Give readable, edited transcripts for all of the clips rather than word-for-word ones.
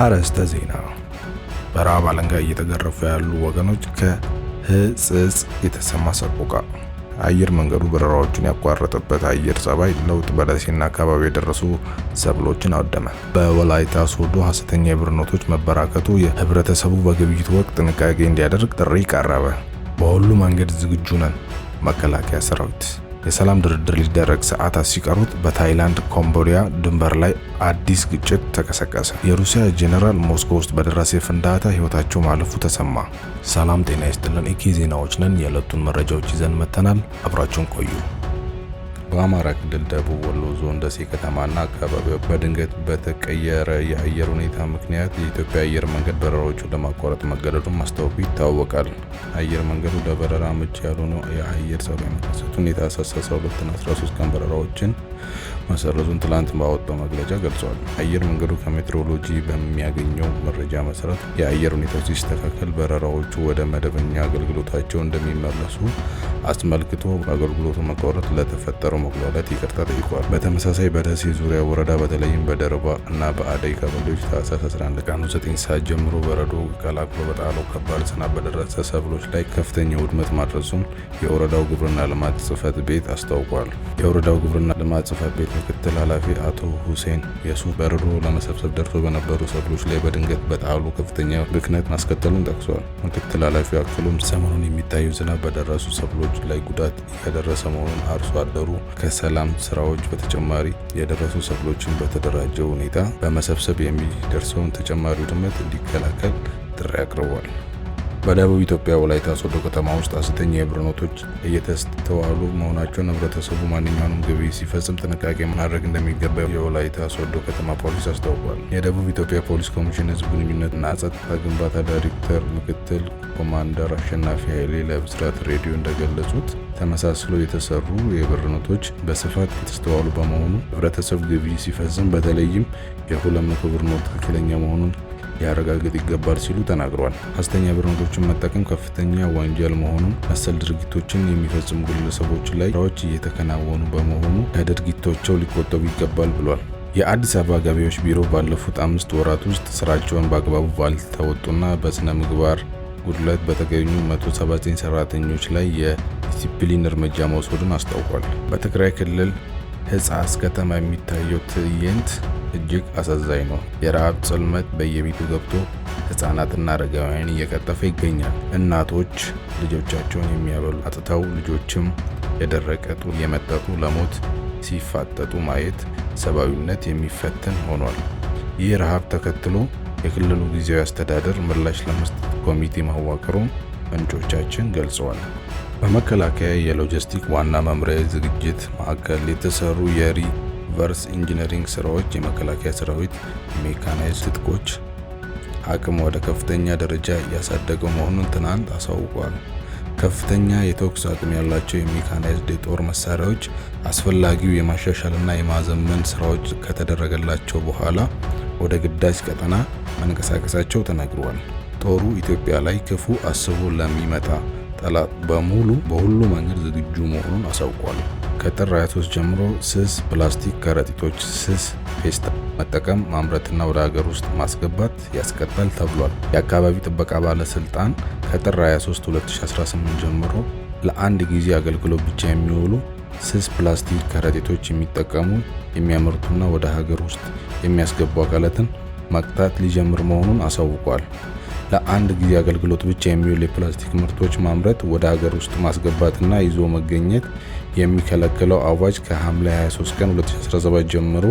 አርዕስተ ዜና። በረሃብ አለንጋ እየተገረፉ ያሉ ወገኖች ከህጽጽ የተሰማ ሰቆቃ። አየር መንገዱ በረራዎችን ያቋረጠበት አየር ጸባይ ለውጥ በደሴና አካባቢ የደረሱ ሰብሎችን አወደመ። በወላይታ ሶዶ ሐሰተኛ የብር ኖቶች መበራከቱ የህብረተሰቡ በግብይት ወቅት ጥንቃቄ እንዲያደርግ ጥሪ ቀረበ። በሁሉ መንገድ ዝግጁ ነን። መከላከያ ሰራዊት። የሰላም ድርድር ሊደረግ ሰዓታት ሲቀሩት በታይላንድ ኮምቦዲያ ድንበር ላይ አዲስ ግጭት ተቀሰቀሰ። የሩሲያ ጄኔራል ሞስኮ ውስጥ በደረሰ ፍንዳታ ህይወታቸው ማለፉ ተሰማ። ሰላም ጤና ይስጥልን። ኢኬ ዜናዎች ነን። የዕለቱን መረጃዎች ይዘን መተናል። አብራችሁን ቆዩ። በአማራ ክልል ደቡብ ወሎ ዞን ደሴ ከተማና አካባቢው በድንገት በተቀየረ የአየር ሁኔታ ምክንያት የኢትዮጵያ አየር መንገድ በረራዎቹን ለማቋረጥ መገደዱን ማስታወቁ ይታወቃል። አየር መንገዱ ለበረራ ምቹ ያልሆኑ የአየር ጸባይ መከሰቱን የታህሳስ 12ና 13 ቀን በረራዎችን መሰረዙን ትላንት ባወጣው መግለጫ ገልጿል። አየር መንገዱ ከሜትሮሎጂ በሚያገኘው መረጃ መሰረት የአየር ሁኔታው ሲስተካከል በረራዎቹ ወደ መደበኛ አገልግሎታቸው እንደሚመለሱ አስመልክቶ አገልግሎቱ መቋረጥ ለተፈጠረው መጉላላት ይቅርታ ጠይቋል። በተመሳሳይ በደሴ ዙሪያ ወረዳ በተለይም በደረባ እና በአደይ ቀበሌዎች ታህሳስ 11 ቀን 9 ሰዓት ጀምሮ በረዶ ቀላቅሎ በጣለው ከባድ ዝናብ በደረሰ ሰብሎች ላይ ከፍተኛ ውድመት ማድረሱን የወረዳው ግብርና ልማት ጽሕፈት ቤት አስታውቋል። የወረዳው ግብርና ልማት ጽሕፈት ቤት ምክትል ኃላፊ አቶ ሁሴን የሱፍ በረዶ ለመሰብሰብ ደርሶ በነበሩ ሰብሎች ላይ በድንገት በጣሉ ከፍተኛ ብክነት ማስከተሉን ጠቅሷል። ምክትል ኃላፊው አክሎም ሰሞኑን የሚታዩ ዝናብ በደረሱ ሰብሎች ላይ ጉዳት እያደረሰ መሆኑን አርሶ አደሩ ከሰላም ስራዎች በተጨማሪ የደረሱ ሰብሎችን በተደራጀ ሁኔታ በመሰብሰብ የሚደርሰውን ተጨማሪ ውድመት እንዲከላከል ጥሪ አቅርቧል። በደቡብ ኢትዮጵያ ወላይታ ሶዶ ከተማ ውስጥ ሐሰተኛ የብር ኖቶች እየተስተዋሉ መሆናቸውን ህብረተሰቡ ማንኛውንም ግብይት ሲፈጽም ጥንቃቄ ማድረግ እንደሚገባ የወላይታ ሶዶ ከተማ ፖሊስ አስታውቋል። የደቡብ ኢትዮጵያ ፖሊስ ኮሚሽን ህዝብ ግንኙነትና ጸጥታ ግንባታ ዳይሬክተር ምክትል ኮማንደር አሸናፊ ኃይሌ ለብስራት ሬዲዮ እንደገለጹት ተመሳስሎ የተሰሩ የብር ኖቶች በስፋት የተስተዋሉ በመሆኑ ህብረተሰቡ ግብይት ሲፈጽም በተለይም የ200 ብር ኖት ትክክለኛ መሆኑን ያረጋግጥ ይገባል ሲሉ ተናግረዋል። ሐሰተኛ ብር ኖቶችን መጠቀም ከፍተኛ ወንጀል መሆኑን መሰል ድርጊቶችን የሚፈጽሙ ግለሰቦች ላይ ስራዎች እየተከናወኑ በመሆኑ ከድርጊቶቻቸው ሊቆጠቡ ይገባል ብሏል። የአዲስ አበባ ገቢዎች ቢሮ ባለፉት 5 ወራት ውስጥ ስራቸውን በአግባቡ ባልተወጡና በስነ ምግባር ጉድለት በተገኙ 179 ሰራተኞች ላይ የዲሲፕሊን እርምጃ መውሰዱን አስታውቋል። በትግራይ ክልል ሕጻጽ ከተማ የሚታየው ትዕይንት እጅግ አሳዛኝ ነው። የረሃብ ጽልመት በየቤቱ ገብቶ ህፃናትና አረጋውያን እየቀጠፈ ይገኛል። እናቶች ልጆቻቸውን የሚያበሉ አጥተው ልጆችም የደረቀ ጡት እየመጠጡ ለሞት ሲፋጠጡ ማየት ሰብአዊነት የሚፈትን ሆኗል። ይህ ረሃብ ተከትሎ የክልሉ ጊዜያዊ አስተዳደር ምላሽ ለመስጠት ኮሚቴ ማዋቀሩን ምንጮቻችን ገልጸዋል። በመከላከያ የሎጂስቲክ ዋና መምሪያ ዝግጅት ማዕከል የተሰሩ የሪቨርስ ኢንጂነሪንግ ስራዎች የመከላከያ ሰራዊት ሜካናይዝድ ትጥቆች አቅም ወደ ከፍተኛ ደረጃ እያሳደገው መሆኑን ትናንት አሳውቋል። ከፍተኛ የተኩስ አቅም ያላቸው የሜካናይዝድ የጦር መሳሪያዎች አስፈላጊው የማሻሻልና የማዘመን ስራዎች ከተደረገላቸው በኋላ ወደ ግዳጅ ቀጠና መንቀሳቀሳቸው ተነግሯል። ጦሩ ኢትዮጵያ ላይ ክፉ አስቦ ለሚመጣ ጠላት በሁሉ መንገድ ዝግጁ መሆኑን አሳውቋል። ከጥር 23 ጀምሮ ስስ ፕላስቲክ ከረጢቶች፣ ስስ ፌስታል መጠቀም ማምረትና ወደ ሀገር ውስጥ ማስገባት ያስቀጣል ተብሏል። የአካባቢ ጥበቃ ባለስልጣን ከጥር 23 2018 ጀምሮ ለአንድ ጊዜ አገልግሎት ብቻ የሚውሉ ስስ ፕላስቲክ ከረጢቶች የሚጠቀሙ የሚያመርቱና ወደ ሀገር ውስጥ የሚያስገቡ አካላትን መቅጣት ሊጀምር መሆኑን አሳውቋል። ለአንድ ጊዜ አገልግሎት ብቻ የሚውሉ የፕላስቲክ ምርቶች ማምረት፣ ወደ ሀገር ውስጥ ማስገባትና ይዞ መገኘት የሚከለክለው አዋጅ ከሐምሌ 23 ቀን 2017 ጀምሮ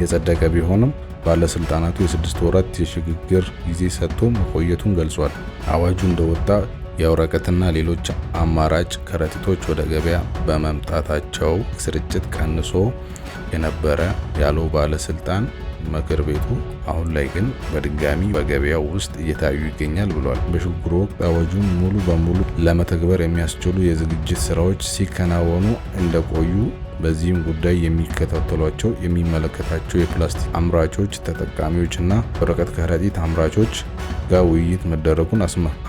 የጸደቀ ቢሆንም ባለስልጣናቱ የ6 ወራት የሽግግር ጊዜ ሰጥቶ መቆየቱን ገልጿል። አዋጁ እንደወጣ የወረቀትና ሌሎች አማራጭ ከረጢቶች ወደ ገበያ በመምጣታቸው ስርጭት ቀንሶ የነበረ ያለው ባለስልጣን ምክር ቤቱ አሁን ላይ ግን በድጋሚ በገበያው ውስጥ እየታዩ ይገኛል ብሏል። በሽግግሩ ወቅት አዋጁን ሙሉ በሙሉ ለመተግበር የሚያስችሉ የዝግጅት ስራዎች ሲከናወኑ እንደቆዩ በዚህም ጉዳይ የሚመለከታቸው የፕላስቲክ አምራቾች፣ ተጠቃሚዎችና የወረቀት ከረጢት አምራቾች ጋር ውይይት መደረጉን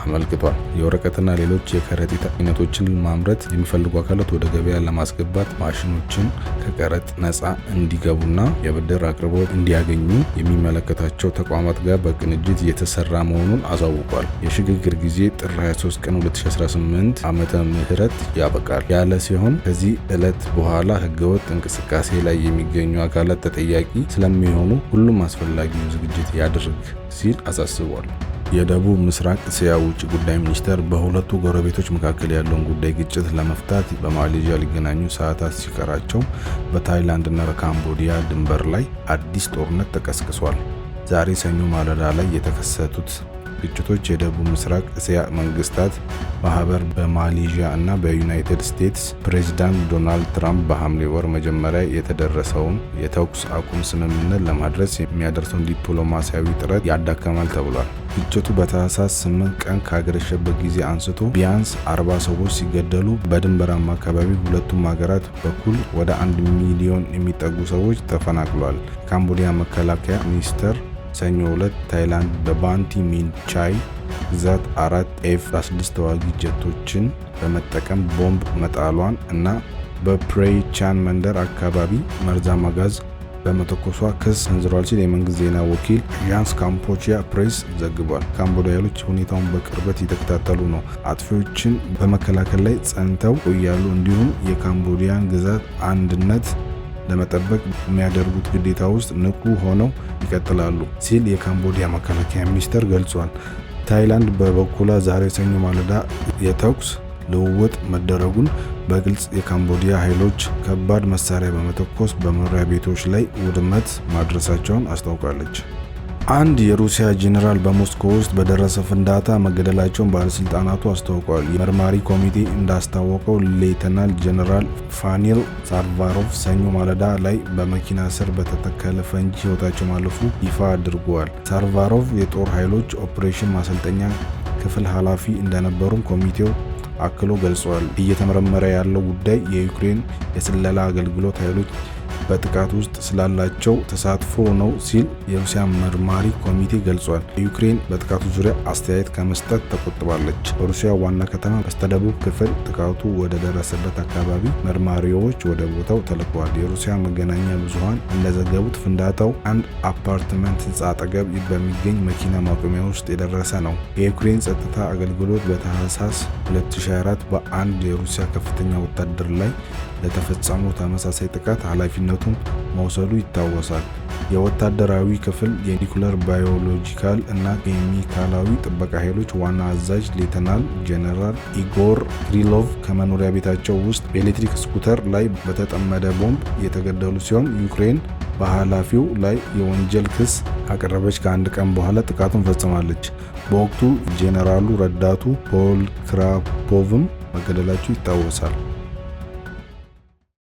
አመልክቷል። የወረቀትና ሌሎች የከረጢት አይነቶችን ማምረት የሚፈልጉ አካላት ወደ ገበያ ለማስገባት ማሽኖችን ከቀረጥ ነፃ እንዲገቡና የብድር አቅርቦት እንዲያገኙ የሚመለከታቸው ተቋማት ጋር በቅንጅት እየተሰራ መሆኑን አሳውቋል። የሽግግር ጊዜ ጥር 23 ቀን 2018 ዓመተ ምህረት ያበቃል ያለ ሲሆን ከዚህ ዕለት በኋላ ህገወጥ እንቅስቃሴ ላይ የሚገኙ አካላት ተጠያቂ ስለሚሆኑ ሁሉም አስፈላጊውን ዝግጅት ያድርግ ሲል አሳስቧል። የደቡብ ምስራቅ እስያ ውጭ ጉዳይ ሚኒስቴር በሁለቱ ጎረቤቶች መካከል ያለውን ጉዳይ ግጭት ለመፍታት በማሌዥያ ሊገናኙ ሰዓታት ሲቀራቸው በታይላንድና በካምቦዲያ ድንበር ላይ አዲስ ጦርነት ተቀስቅሷል። ዛሬ ሰኞ ማለዳ ላይ የተከሰቱት ግጭቶች የደቡብ ምስራቅ እስያ መንግስታት ማህበር በማሌዥያ እና በዩናይትድ ስቴትስ ፕሬዝዳንት ዶናልድ ትራምፕ በሐምሌ ወር መጀመሪያ የተደረሰውን የተኩስ አቁም ስምምነት ለማድረስ የሚያደርሰውን ዲፕሎማሲያዊ ጥረት ያዳክማል ተብሏል። ግጭቱ በታህሳስ 8 ቀን ካገረሸበት ጊዜ አንስቶ ቢያንስ 40 ሰዎች ሲገደሉ በድንበራማ አካባቢ ሁለቱም ሀገራት በኩል ወደ 1 ሚሊዮን የሚጠጉ ሰዎች ተፈናቅለዋል። ካምቦዲያ መከላከያ ሚኒስቴር ሰኞ ዕለት ታይላንድ በባንቲ ሚንቻይ ግዛት 4 F-16 ተዋጊ ጀቶችን በመጠቀም ቦምብ መጣሏን እና በፕሬይ ቻን መንደር አካባቢ መርዛማ ጋዝ በመተኮሷ ክስ ሰንዝሯል ሲል የመንግስት ዜና ወኪል አዣንስ ካምቦዲያ ፕሬስ ዘግቧል። ካምቦዲያኖች ሁኔታውን በቅርበት እየተከታተሉ ነው፣ አጥፊዎችን በመከላከል ላይ ጸንተው ቆያሉ፣ እንዲሁም የካምቦዲያን ግዛት አንድነት ለመጠበቅ የሚያደርጉት ግዴታ ውስጥ ንቁ ሆነው ይቀጥላሉ ሲል የካምቦዲያ መከላከያ ሚኒስቴር ገልጿል። ታይላንድ በበኩሏ ዛሬ ሰኞ ማለዳ የተኩስ ልውውጥ መደረጉን በግልጽ የካምቦዲያ ኃይሎች ከባድ መሳሪያ በመተኮስ በመኖሪያ ቤቶች ላይ ውድመት ማድረሳቸውን አስታውቃለች። አንድ የሩሲያ ጄኔራል በሞስኮ ውስጥ በደረሰ ፍንዳታ መገደላቸውን ባለስልጣናቱ አስታውቀዋል። የመርማሪ ኮሚቴ እንዳስታወቀው ሌተናል ጄኔራል ፋኒል ሳርቫሮቭ ሰኞ ማለዳ ላይ በመኪና ስር በተተከለ ፈንጂ ሕይወታቸው ማለፉ ይፋ አድርገዋል። ሳርቫሮቭ የጦር ኃይሎች ኦፕሬሽን ማሰልጠኛ ክፍል ኃላፊ እንደነበሩም ኮሚቴው አክሎ ገልጿል። እየተመረመረ ያለው ጉዳይ የዩክሬን የስለላ አገልግሎት ኃይሎች በጥቃት ውስጥ ስላላቸው ተሳትፎ ነው ሲል የሩሲያ መርማሪ ኮሚቴ ገልጿል። ዩክሬን በጥቃቱ ዙሪያ አስተያየት ከመስጠት ተቆጥባለች። በሩሲያ ዋና ከተማ በስተደቡብ ክፍል ጥቃቱ ወደ ደረሰበት አካባቢ መርማሪዎች ወደ ቦታው ተልከዋል። የሩሲያ መገናኛ ብዙኃን እንደዘገቡት ፍንዳታው አንድ አፓርትመንት ህንፃ አጠገብ በሚገኝ መኪና ማቆሚያ ውስጥ የደረሰ ነው። የዩክሬን ጸጥታ አገልግሎት በታህሳስ 2024 በአንድ የሩሲያ ከፍተኛ ወታደር ላይ ለተፈጸመው ተመሳሳይ ጥቃት ኃላፊነቱን መውሰዱ ይታወሳል። የወታደራዊ ክፍል የኒኩለር ባዮሎጂካል እና ኬሚካላዊ ጥበቃ ኃይሎች ዋና አዛዥ ሌተናል ጄኔራል ኢጎር ክሪሎቭ ከመኖሪያ ቤታቸው ውስጥ በኤሌክትሪክ ስኩተር ላይ በተጠመደ ቦምብ የተገደሉ ሲሆን ዩክሬን በኃላፊው ላይ የወንጀል ክስ ካቀረበች ከአንድ ቀን በኋላ ጥቃቱን ፈጽማለች። በወቅቱ ጄኔራሉ ረዳቱ ፖል ክራፖቭም መገደላቸው ይታወሳል።